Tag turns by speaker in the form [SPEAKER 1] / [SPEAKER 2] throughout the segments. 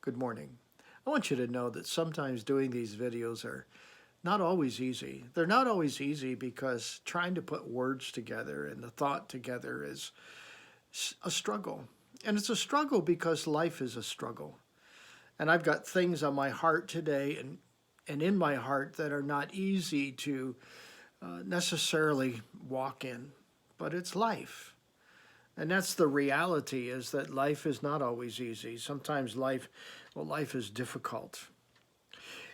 [SPEAKER 1] Good morning. I want you to know that sometimes doing these videos are not always easy. They're not always easy because trying to put words together and the thought together is a struggle. And it's a struggle because life is a struggle. And I've got things on my heart today and in my heart that are not easy to necessarily walk in, but it's life. And that's the reality, is that life is not always easy. Sometimes life is difficult.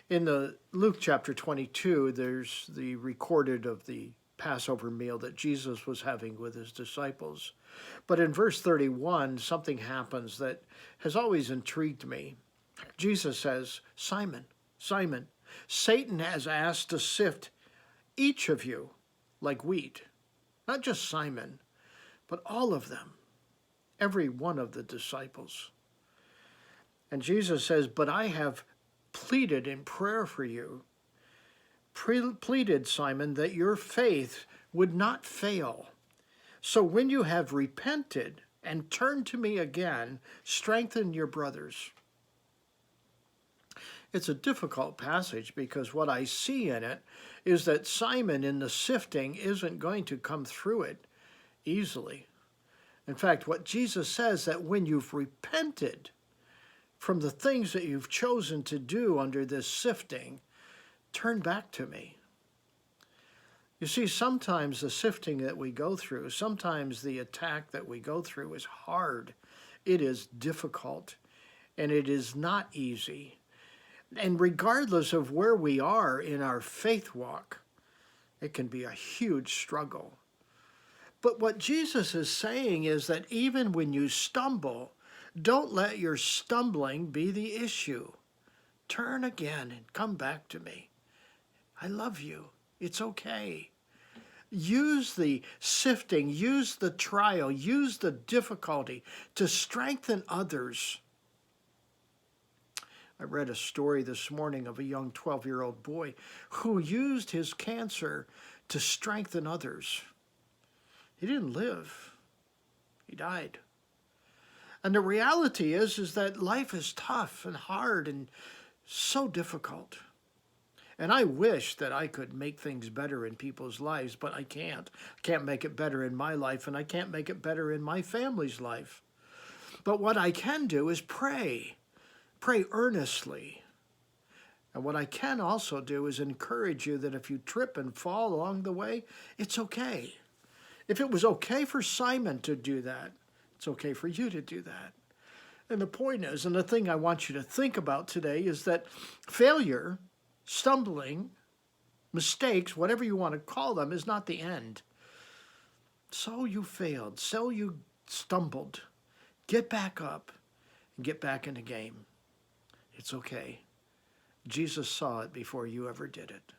[SPEAKER 1] In the Luke chapter 22, there's the recorded of the Passover meal that Jesus was having with his disciples. But in verse 31, something happens that has always intrigued me. Jesus says, "Simon, Simon, Satan has asked to sift each of you like wheat." Not just Simon, but all of them, every one of the disciples. And Jesus says, "But I have pleaded in prayer for you, pleaded, Simon, that your faith would not fail. So when you have repented and turned to me again, strengthen your brothers." It's a difficult passage because what I see in it is that Simon in the sifting isn't going to come through it easily. In fact, what Jesus says, that when you've repented from the things that you've chosen to do under this sifting, turn back to me. You see, sometimes the sifting that we go through, sometimes the attack that we go through is hard. It is difficult, and it is not easy. And regardless of where we are in our faith walk, it can be a huge struggle. But what Jesus is saying is that even when you stumble, don't let your stumbling be the issue. Turn again and come back to me. I love you. It's okay. Use the sifting, use the trial, use the difficulty to strengthen others. I read a story this morning of a young 12-year-old boy who used his cancer to strengthen others. He didn't live. He died. And the reality is that life is tough and hard and so difficult. And I wish that I could make things better in people's lives, but I can't. I can't make it better in my life, and I can't make it better in my family's life. But what I can do is pray. Pray earnestly. And what I can also do is encourage you that if you trip and fall along the way, it's okay. If it was okay for Simon to do that, it's okay for you to do that. And the point is, and the thing I want you to think about today, is that failure, stumbling, mistakes, whatever you want to call them, is not the end. So you failed, so you stumbled. Get back up and get back in the game. It's okay. Jesus saw it before you ever did it.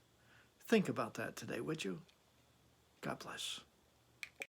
[SPEAKER 1] Think about that today, would you? God bless.